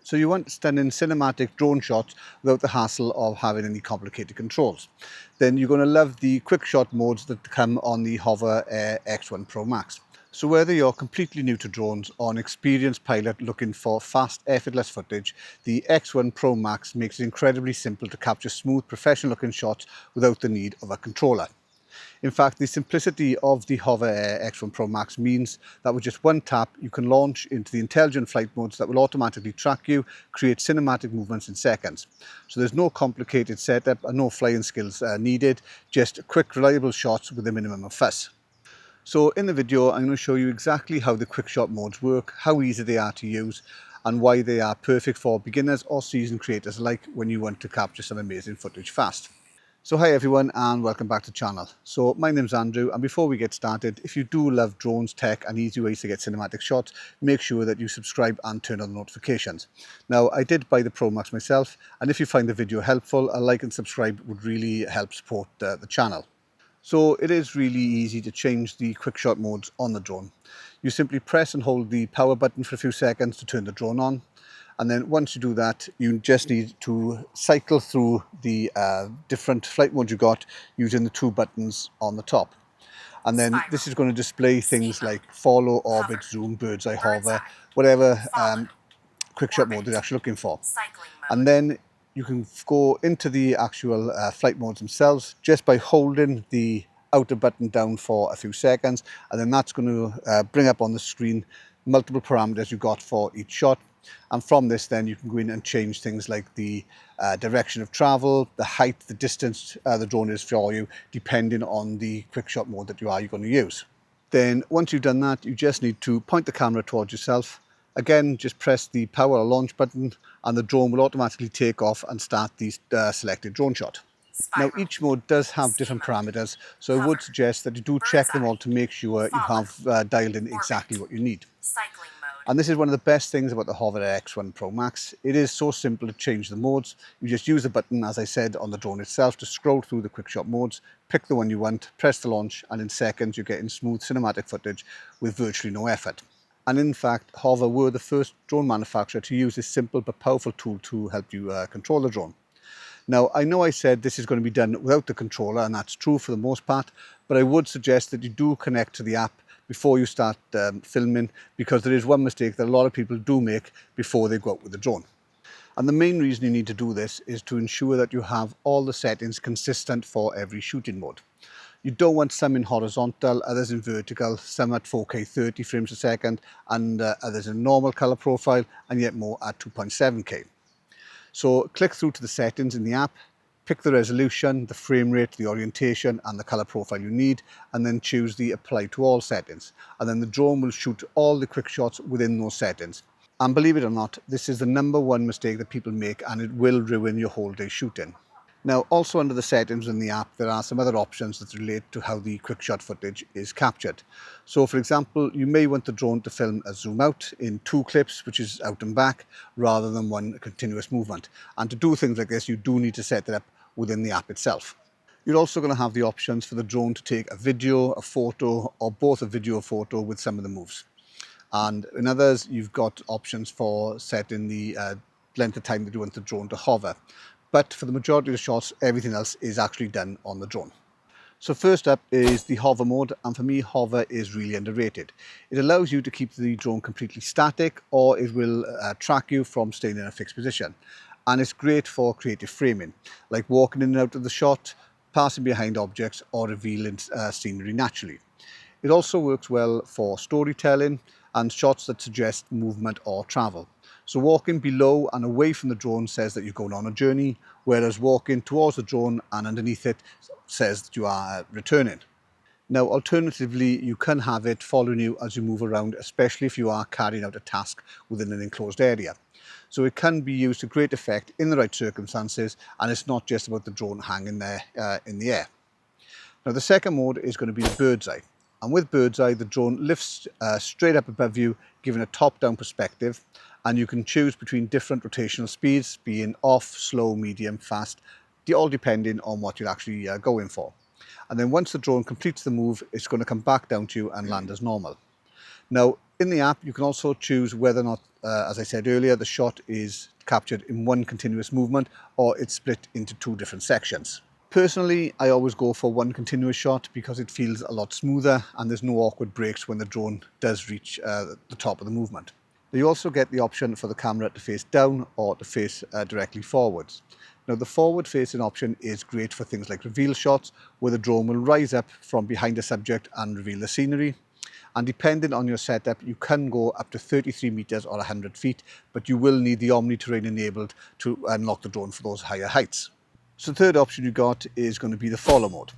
So you want stunning cinematic drone shots without the hassle of having any complicated controls. Then you're going to love the quick shot modes that come on the HOVER Air X1 ProMax. So whether you're completely new to drones or an experienced pilot looking for fast, effortless footage, the X1 ProMax makes it incredibly simple to capture smooth, professional-looking shots without the need of a controller. In fact, the simplicity of the HOVER Air X1 ProMax means that with just one tap, you can launch into the intelligent flight modes that will automatically track you, create cinematic movements in seconds. So there's no complicated setup and no flying skills needed, just quick, reliable shots with a minimum of fuss. So in the video, I'm going to show you exactly how the quick shot modes work, how easy they are to use, and why they are perfect for beginners or seasoned creators alike when you want to capture some amazing footage fast. So hi everyone and welcome back to the channel. So my name's Andrew, and before we get started, if you do love drones, tech and easy ways to get cinematic shots, make sure that you subscribe and turn on the notifications. Now I did buy the ProMax myself, and if you find the video helpful, a like and subscribe would really help support the channel. So it is really easy to change the quick shot modes on the drone. You simply press and hold the power button for a few seconds to turn the drone on. And then once you do that, you just need to cycle through the different flight modes you got using the two buttons on the top. And then this is going to display things like follow, orbit, zoom, bird's eye, hover, whatever quick shot mode they're actually looking for. And then you can go into the actual flight modes themselves just by holding the outer button down for a few seconds, and then that's going to bring up on the screen multiple parameters you got for each shot. And from this then you can go in and change things like the direction of travel, the height, the distance the drone is for you, depending on the quick shot mode that you're going to use. Then once you've done that, you just need to point the camera towards yourself. Again, just press the power or launch button and the drone will automatically take off and start the selected drone shot. Now each mode does have different parameters, so I would suggest that you do check them all to make sure you have dialed in exactly what you need. And this is one of the best things about the HOVER Air X1 ProMax. It is so simple to change the modes. You just use the button, as I said, on the drone itself to scroll through the quick shot modes, pick the one you want, press the launch, and in seconds you're getting smooth cinematic footage with virtually no effort. And in fact, Hover were the first drone manufacturer to use this simple but powerful tool to help you control the drone. Now, I know I said this is going to be done without the controller, and that's true for the most part, but I would suggest that you do connect to the app before you start filming, because there is one mistake that a lot of people do make before they go out with the drone. And the main reason you need to do this is to ensure that you have all the settings consistent for every shooting mode. You don't want some in horizontal, others in vertical, some at 4K 30 frames a second, and others in normal color profile, and yet more at 2.7K. So click through to the settings in the app, pick the resolution, the frame rate, the orientation and the color profile you need, and then choose the apply to all settings. And then the drone will shoot all the quick shots within those settings. And believe it or not, this is the #1 mistake that people make, and it will ruin your whole day shooting. Now, also under the settings in the app, there are some other options that relate to how the quick shot footage is captured. So for example, you may want the drone to film a zoom out in 2 clips, which is out and back, rather than one continuous movement. And to do things like this, you do need to set it up within the app itself. You're also going to have the options for the drone to take a video, a photo, or both a video or photo with some of the moves. And in others, you've got options for setting the length of time that you want the drone to hover. But for the majority of the shots, everything else is actually done on the drone. So first up is the hover mode, and for me, hover is really underrated. It allows you to keep the drone completely static, or it will track you from staying in a fixed position. And it's great for creative framing, like walking in and out of the shot, passing behind objects, or revealing scenery naturally. It also works well for storytelling and shots that suggest movement or travel. So walking below and away from the drone says that you're going on a journey, whereas walking towards the drone and underneath it says that you are returning. Now, alternatively, you can have it following you as you move around, especially if you are carrying out a task within an enclosed area. So it can be used to great effect in the right circumstances, and it's not just about the drone hanging there in the air. Now, the second mode is going to be the bird's eye. And with bird's eye, the drone lifts straight up above you, giving a top-down perspective, and you can choose between different rotational speeds, being off, slow, medium, fast, all depending on what you're actually going for. And then once the drone completes the move, it's going to come back down to you and land as normal. Now, in the app, you can also choose whether or not, as I said earlier, the shot is captured in one continuous movement or it's split into two different sections. Personally, I always go for one continuous shot because it feels a lot smoother and there's no awkward breaks when the drone does reach the top of the movement. You also get the option for the camera to face down or to face directly forwards. Now, the forward facing option is great for things like reveal shots where the drone will rise up from behind a subject and reveal the scenery. And depending on your setup, you can go up to 33 meters or 100 feet, but you will need the Omni-Terrain enabled to unlock the drone for those higher heights. So the third option you got is going to be the follow mode.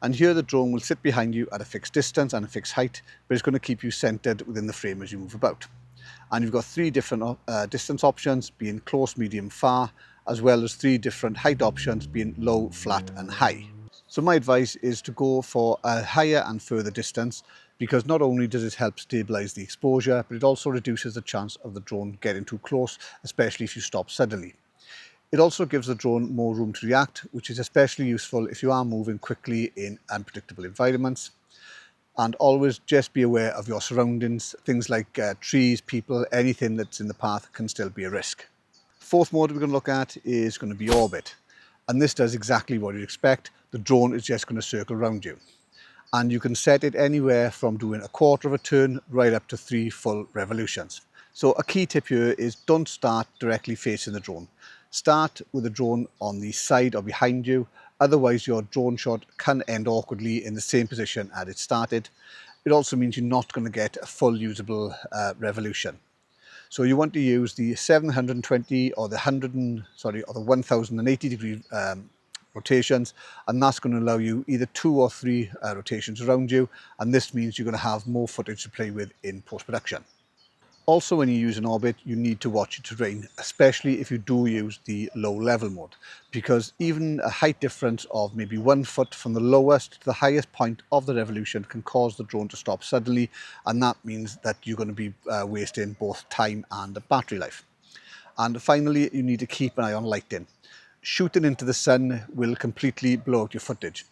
And here the drone will sit behind you at a fixed distance and a fixed height, but it's going to keep you centered within the frame as you move about. And you've got three different distance options, being close, medium, far, as well as three different height options, being low, flat and high. So my advice is to go for a higher and further distance, because not only does it help stabilize the exposure, but it also reduces the chance of the drone getting too close, especially if you stop suddenly. It also gives the drone more room to react, which is especially useful if you are moving quickly in unpredictable environments. And always just be aware of your surroundings. Things like trees, people, anything that's in the path can still be a risk. Fourth mode we're going to look at is going to be orbit. And this does exactly what you'd expect. The drone is just going to circle around you. And you can set it anywhere from doing a quarter of a turn right up to 3 full revolutions. So a key tip here is don't start directly facing the drone. Start with the drone on the side or behind you, otherwise your drone shot can end awkwardly in the same position as it started. It also means you're not going to get a full usable revolution. So you want to use the 720 or the 1080 degree rotations, and that's going to allow you either 2 or 3 rotations around you, and this means you're going to have more footage to play with in post-production. Also, when you use an orbit, you need to watch your terrain, especially if you do use the low level mode, because even a height difference of maybe 1 foot from the lowest to the highest point of the revolution can cause the drone to stop suddenly, and that means that you're going to be wasting both time and battery life. And finally, you need to keep an eye on lighting. Shooting into the sun will completely blow out your footage.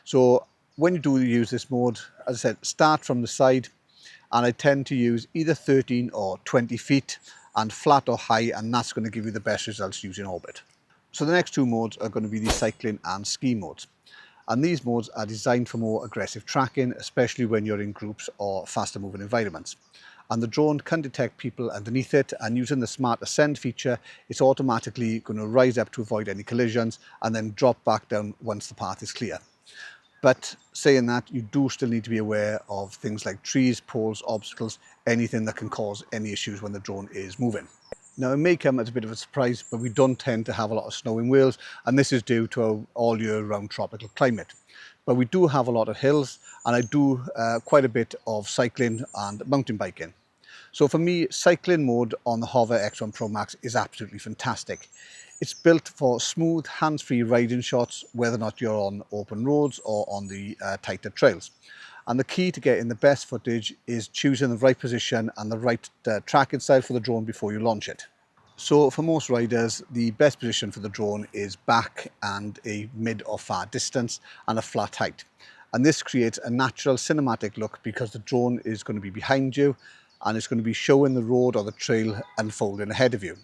So when you do use this mode, as I said, start from the side, and I tend to use either 13 or 20 feet and flat or high, and that's going to give you the best results using orbit. So the next two modes are going to be the cycling and ski modes. And these modes are designed for more aggressive tracking, especially when you're in groups or faster moving environments. And the drone can detect people underneath it, and using the smart ascend feature, it's automatically going to rise up to avoid any collisions and then drop back down once the path is clear. But saying that, you do still need to be aware of things like trees, poles, obstacles, anything that can cause any issues when the drone is moving. Now, it may come as a bit of a surprise, but we don't tend to have a lot of snow in Wales, and this is due to our all year round tropical climate. But we do have a lot of hills, and I do quite a bit of cycling and mountain biking. So for me, cycling mode on the HOVER X1 ProMax is absolutely fantastic. It's built for smooth, hands-free riding shots, whether or not you're on open roads or on the tighter trails. And the key to getting the best footage is choosing the right position and the right tracking style for the drone before you launch it. So for most riders, the best position for the drone is back and a mid or far distance and a flat height. And this creates a natural cinematic look because the drone is going to be behind you and it's going to be showing the road or the trail unfolding ahead of you.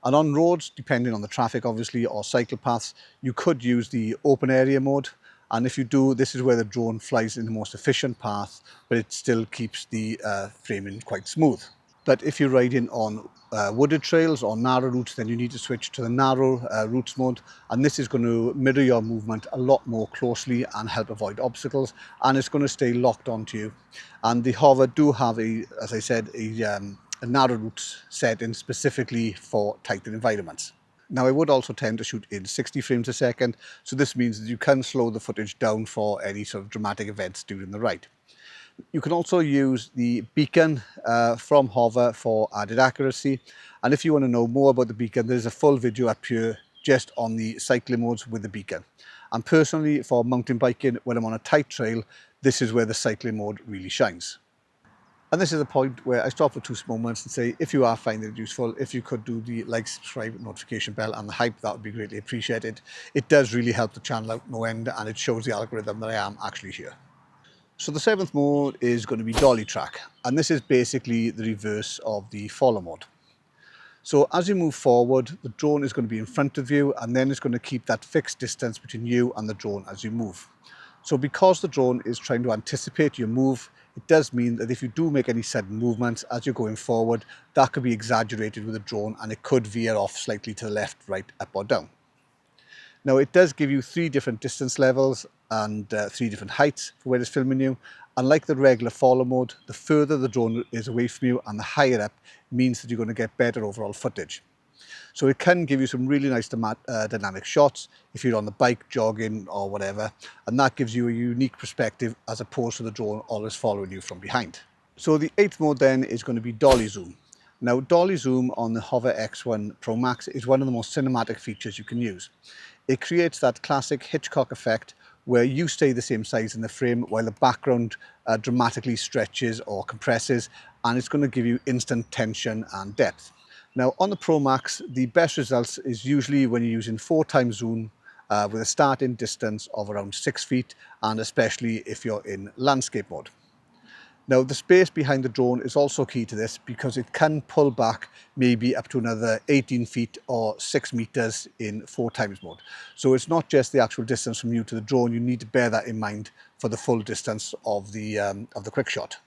And on roads, depending on the traffic obviously, or cycle paths, you could use the open area mode. And if you do, this is where the drone flies in the most efficient path, but it still keeps the framing quite smooth. But if you're riding on wooded trails or narrow routes, then you need to switch to the narrow routes mode. And this is going to mirror your movement a lot more closely and help avoid obstacles. And it's going to stay locked onto you. And the Hover do have, as I said, a narrow route setting specifically for tighter environments. Now, I would also tend to shoot in 60 frames a second. So this means that you can slow the footage down for any sort of dramatic events during the ride. You can also use the beacon from Hover for added accuracy. And if you want to know more about the beacon, there's a full video up here just on the cycling modes with the beacon. And personally, for mountain biking, when I'm on a tight trail, this is where the cycling mode really shines. And this is the point where I stop for 2 moments and say, if you are finding it useful, if you could do the like, subscribe, notification bell and the hype, that would be greatly appreciated. It does really help the channel out no end, and it shows the algorithm that I am actually here. So the seventh mode is going to be dolly track, and this is basically the reverse of the follow mode. So as you move forward, the drone is going to be in front of you, and then it's going to keep that fixed distance between you and the drone as you move. So because the drone is trying to anticipate your move, it does mean that if you do make any sudden movements as you're going forward, that could be exaggerated with the drone and it could veer off slightly to the left, right, up or down. Now it does give you 3 different distance levels and 3 different heights for where it's filming you. Unlike the regular follow mode, the further the drone is away from you and the higher up means that you're going to get better overall footage. So it can give you some really nice dynamic shots if you're on the bike, jogging or whatever, and that gives you a unique perspective as opposed to the drone always following you from behind. So the 8th mode then is going to be dolly zoom. Now dolly zoom on the HOVER X1 ProMax is one of the most cinematic features you can use. It creates that classic Hitchcock effect where you stay the same size in the frame while the background dramatically stretches or compresses, and it's going to give you instant tension and depth. Now on the Pro Max, the best results is usually when you're using 4 times zoom with a starting distance of around 6 feet, and especially if you're in landscape mode. Now the space behind the drone is also key to this because it can pull back maybe up to another 18 feet or 6 meters in 4 times mode. So it's not just the actual distance from you to the drone, you need to bear that in mind for the full distance of the quick shot.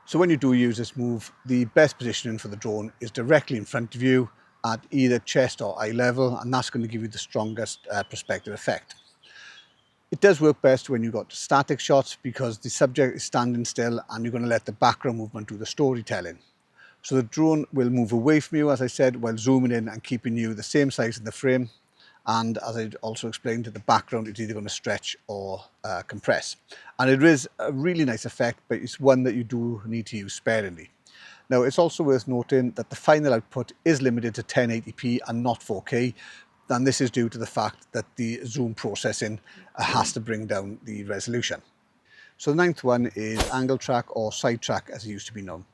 So when you do use this move, the best positioning for the drone is directly in front of you at either chest or eye level, and that's going to give you the strongest perspective effect. It does work best when you've got static shots because the subject is standing still and you're going to let the background movement do the storytelling. So the drone will move away from you, as I said, while zooming in and keeping you the same size in the frame. And as I also explained, the background is either going to stretch or compress. And it is a really nice effect, but it's one that you do need to use sparingly. Now, it's also worth noting that the final output is limited to 1080p and not 4K. And this is due to the fact that the zoom processing has to bring down the resolution. So the 9th one is angle track, or side track as it used to be known.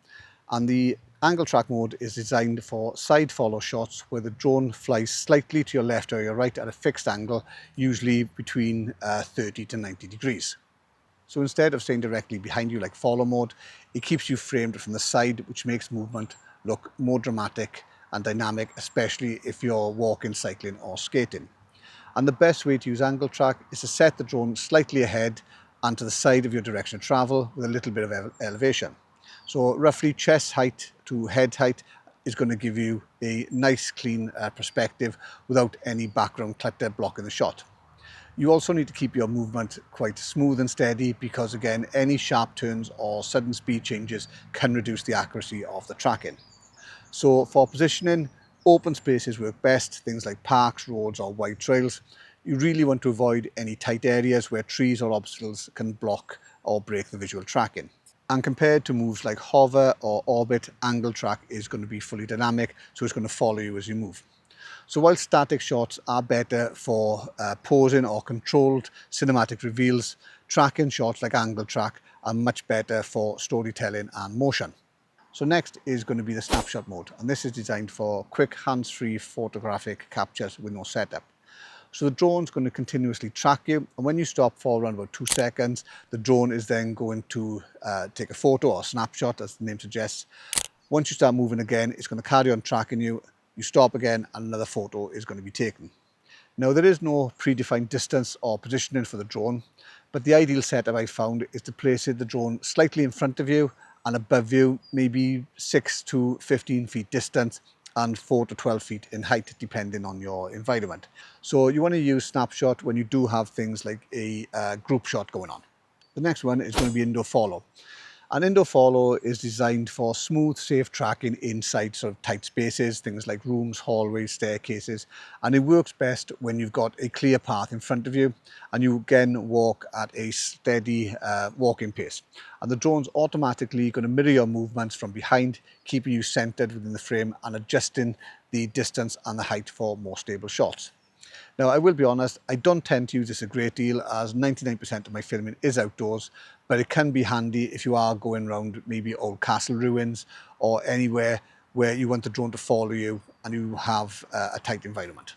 And the angle track mode is designed for side follow shots where the drone flies slightly to your left or your right at a fixed angle, usually between 30 to 90 degrees. So instead of staying directly behind you like follow mode, it keeps you framed from the side, which makes movement look more dramatic and dynamic, especially if you're walking, cycling or skating. And the best way to use angle track is to set the drone slightly ahead and to the side of your direction of travel with a little bit of elevation. So roughly chest height to head height is going to give you a nice clean perspective without any background clutter blocking the shot. You also need to keep your movement quite smooth and steady because again, any sharp turns or sudden speed changes can reduce the accuracy of the tracking. So for positioning, open spaces work best, things like parks, roads or wide trails. You really want to avoid any tight areas where trees or obstacles can block or break the visual tracking. And compared to moves like hover or orbit, angle track is going to be fully dynamic, so it's going to follow you as you move. So while static shots are better for posing or controlled cinematic reveals, tracking shots like angle track are much better for storytelling and motion. So next is going to be the snapshot mode, and this is designed for quick hands-free photographic captures with no setup. So the drone's going to continuously track you, and when you stop for around about 2 seconds, the drone is then going to take a photo or snapshot, as the name suggests. Once you start moving again, it's going to carry on tracking you. You stop again and another photo is going to be taken. Now there is no predefined distance or positioning for the drone, but the ideal setup I found is to place the drone slightly in front of you and above you, maybe 6 to 15 feet distance and 4 to 12 feet in height depending on your environment. So you want to use snapshot when you do have things like a group shot going on. The next one is going to be indoor follow. An indoor follow is designed for smooth, safe tracking inside sort of tight spaces, things like rooms, hallways, staircases, and it works best when you've got a clear path in front of you and you again walk at a steady walking pace. And the drone's automatically going to mirror your movements from behind, keeping you centered within the frame and adjusting the distance and the height for more stable shots. Now, I will be honest, I don't tend to use this a great deal as 99% of my filming is outdoors, but it can be handy if you are going around maybe old castle ruins or anywhere where you want the drone to follow you and you have a tight environment.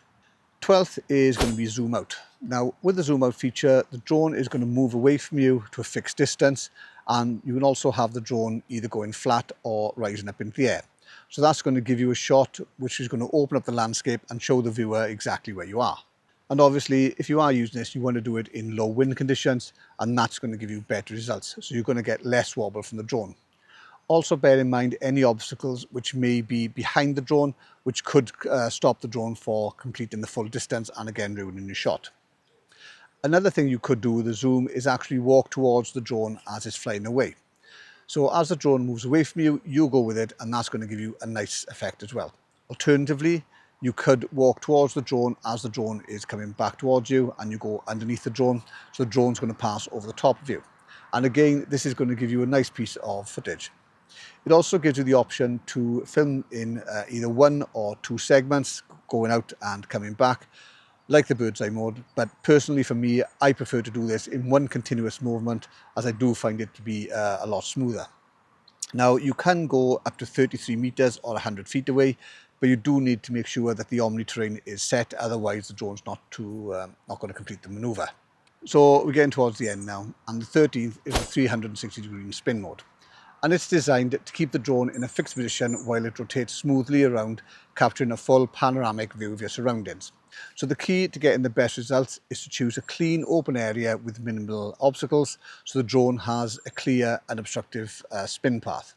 12th is going to be zoom out. Now, with the zoom out feature, the drone is going to move away from you to a fixed distance, And you can also have the drone either going flat or rising up into the air. So that's going to give you a shot which is going to open up the landscape and show the viewer exactly where you are. And obviously, if you are using this, you want to do it in low wind conditions, and that's going to give you better results. So you're going to get less wobble from the drone. Also bear in mind any obstacles which may be behind the drone, which could stop the drone for completing the full distance and again ruining your shot. Another thing you could do with the zoom is actually walk towards the drone as it's flying away. So as the drone moves away from you, you go with it, and that's going to give you a nice effect as well. Alternatively, you could walk towards the drone as the drone is coming back towards you, and you go underneath the drone, so the drone's going to pass over the top of you. And again, this is going to give you a nice piece of footage. It also gives you the option to film in either one or two segments, going out and coming back, like the bird's eye mode. But personally for me, I prefer to do this in one continuous movement, as I do find it to be a lot smoother. Now, you can go up to 33 meters or 100 feet away, but you do need to make sure that the omni-terrain is set, otherwise the drone's not going to complete the maneuver. So we're getting towards the end now, and the 13th is a 360-degree spin mode. And it's designed to keep the drone in a fixed position while it rotates smoothly around, capturing a full panoramic view of your surroundings. So the key to getting the best results is to choose a clean open area with minimal obstacles, so the drone has a clear unobstructive spin path.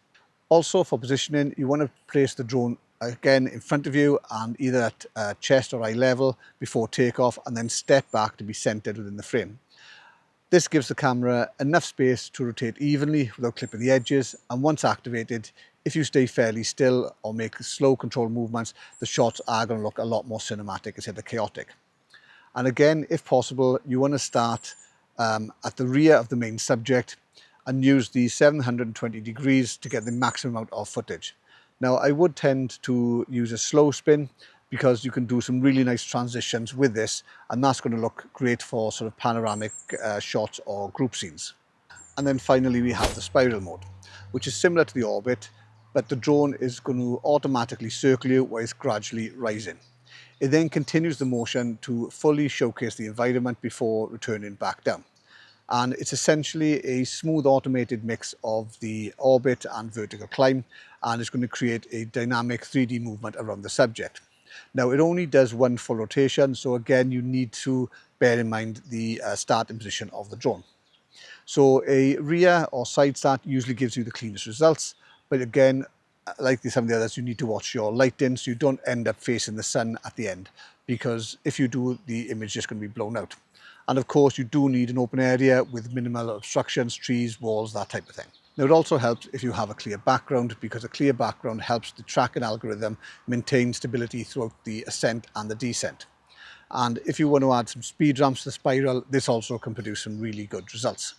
Also, for positioning, you want to place the drone again in front of you and either at chest or eye level before takeoff, and then step back to be centered within the frame. This gives the camera enough space to rotate evenly without clipping the edges, and once activated, if you stay fairly still or make slow controlled movements, the shots are going to look a lot more cinematic instead of chaotic. And again, if possible, you want to start at the rear of the main subject and use the 720 degrees to get the maximum amount of footage. Now, I would tend to use a slow spin because you can do some really nice transitions with this, and that's going to look great for sort of panoramic shots or group scenes. And then finally we have the spiral mode, which is similar to the orbit, but the drone is going to automatically circle you while it's gradually rising. It then continues the motion to fully showcase the environment before returning back down. And it's essentially a smooth automated mix of the orbit and vertical climb, and it's going to create a dynamic 3D movement around the subject. Now, it only does one full rotation, so again you need to bear in mind the starting position of the drone. So a rear or side start usually gives you the cleanest results, but again, like some of the others, you need to watch your lighting so you don't end up facing the sun at the end, because if you do, the image is just going to be blown out. And of course, you do need an open area with minimal obstructions, trees, walls, that type of thing. Now, it also helps if you have a clear background, because a clear background helps the tracking algorithm maintain stability throughout the ascent and the descent. And if you want to add some speed ramps to the spiral, this also can produce some really good results.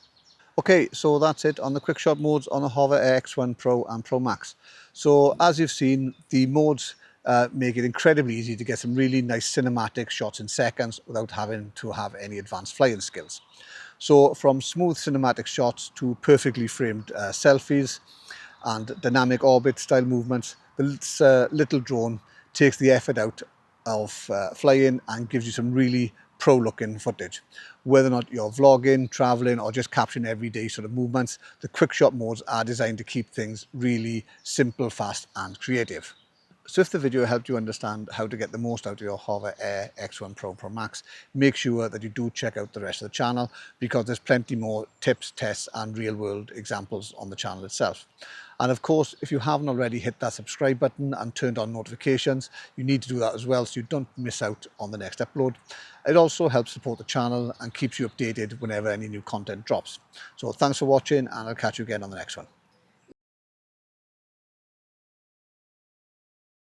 Okay, so that's it on the quick shot modes on the HOVER Air X1 Pro and Pro Max. So as you've seen, the modes make it incredibly easy to get some really nice cinematic shots in seconds without having to have any advanced flying skills. So from smooth cinematic shots to perfectly framed selfies and dynamic orbit style movements, this little drone takes the effort out of flying and gives you some really pro looking footage. Whether or not you're vlogging, traveling, or just capturing everyday sort of movements, the quick shot modes are designed to keep things really simple, fast and creative. So if the video helped you understand how to get the most out of your HOVER Air X1 Pro Max, make sure that you do check out the rest of the channel, because there's plenty more tips, tests and real world examples on the channel itself. And of course, if you haven't already hit that subscribe button and turned on notifications, you need to do that as well so you don't miss out on the next upload. It also helps support the channel and keeps you updated whenever any new content drops. So thanks for watching, and I'll catch you again on the next one.